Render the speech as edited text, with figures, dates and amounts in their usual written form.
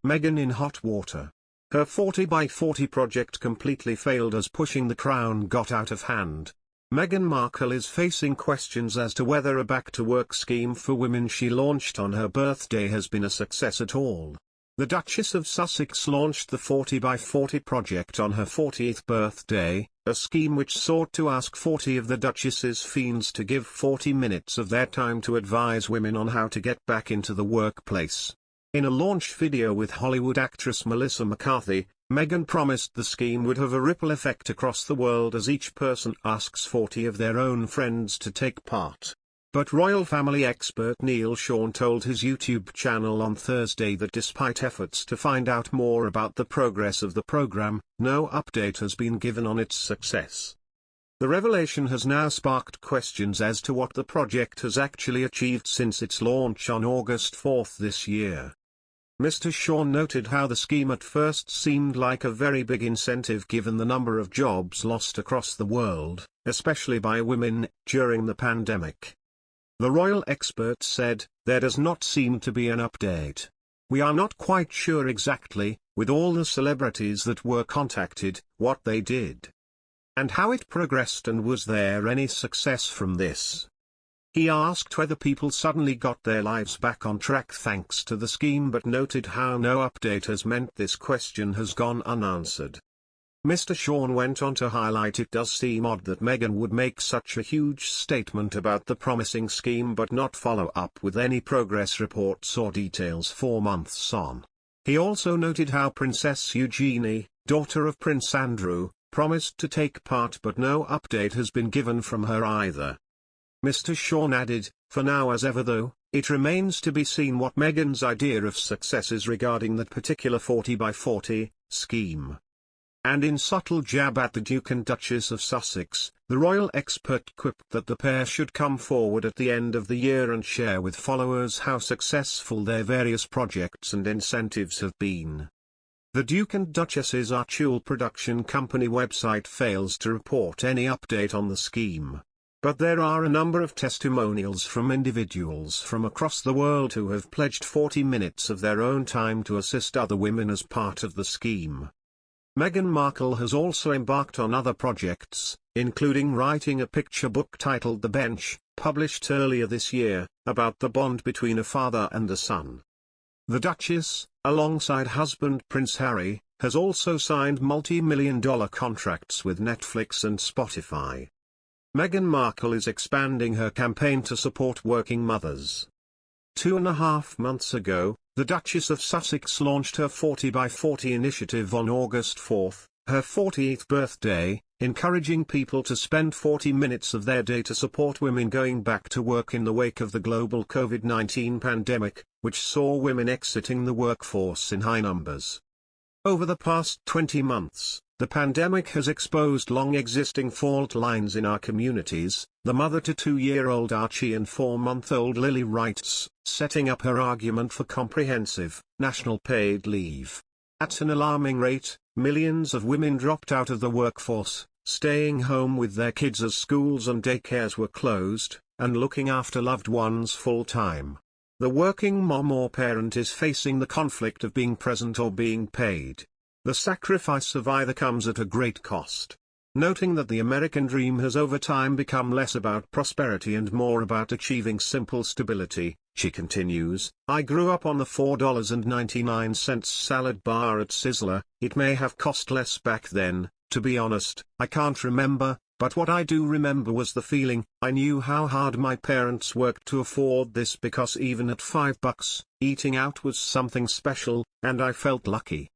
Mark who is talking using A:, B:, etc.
A: Meghan in hot water. Her 40 by 40 project completely failed as pushing the crown got out of hand. Meghan Markle is facing questions as to whether a back-to-work scheme for women she launched on her birthday has been a success at all. The Duchess of Sussex launched the 40 by 40 project on her 40th birthday, a scheme which sought to ask 40 of the Duchess's fiends to give 40 minutes of their time to advise women on how to get back into the workplace. In a launch video with Hollywood actress Melissa McCarthy, Meghan promised the scheme would have a ripple effect across the world as each person asks 40 of their own friends to take part. But royal family expert Neil Sean told his YouTube channel on Thursday that despite efforts to find out more about the progress of the program, no update has been given on its success. The revelation has now sparked questions as to what the project has actually achieved since its launch on August 4 this year. Mr. Sean noted how the scheme at first seemed like a very big incentive given the number of jobs lost across the world, especially by women, during the pandemic. The royal expert said, "There does not seem to be an update. We are not quite sure exactly, with all the celebrities that were contacted, what they did. And how it progressed, and was there any success from this?" He asked whether people suddenly got their lives back on track thanks to the scheme, but noted how no update has meant this question has gone unanswered. Mr. Sean went on to highlight it does seem odd that Meghan would make such a huge statement about the promising scheme but not follow up with any progress reports or details 4 months on. He also noted how Princess Eugenie, daughter of Prince Andrew, promised to take part but no update has been given from her either. Mr. Sean added, "For now as ever though, it remains to be seen what Meghan's idea of success is regarding that particular 40 by 40 scheme." And in subtle jab at the Duke and Duchess of Sussex, the royal expert quipped that the pair should come forward at the end of the year and share with followers how successful their various projects and incentives have been. The Duke and Duchess's Archul production company website fails to report any update on the scheme. But there are a number of testimonials from individuals from across the world who have pledged 40 minutes of their own time to assist other women as part of the scheme. Meghan Markle has also embarked on other projects, including writing a picture book titled The Bench, published earlier this year, about the bond between a father and a son. The Duchess, alongside husband Prince Harry, has also signed multi-million-dollar contracts with Netflix and Spotify. Meghan Markle is expanding her campaign to support working mothers. 2.5 months ago, the Duchess of Sussex launched her 40 by 40 initiative on August 4, her 40th birthday, encouraging people to spend 40 minutes of their day to support women going back to work in the wake of the global COVID-19 pandemic, which saw women exiting the workforce in high numbers. Over the past 20 months, the pandemic has exposed long-existing fault lines in our communities, the mother to 2-year-old Archie and 4-month-old Lily writes, setting up her argument for comprehensive, national paid leave. At an alarming rate, millions of women dropped out of the workforce, staying home with their kids as schools and daycares were closed, and looking after loved ones full-time. The working mom or parent is facing the conflict of being present or being paid. The sacrifice of either comes at a great cost. Noting that the American dream has over time become less about prosperity and more about achieving simple stability, she continues, "I grew up on the $4.99 salad bar at Sizzler. It may have cost less back then, to be honest, I can't remember, but what I do remember was the feeling. I knew how hard my parents worked to afford this because even at $5, eating out was something special, and I felt lucky."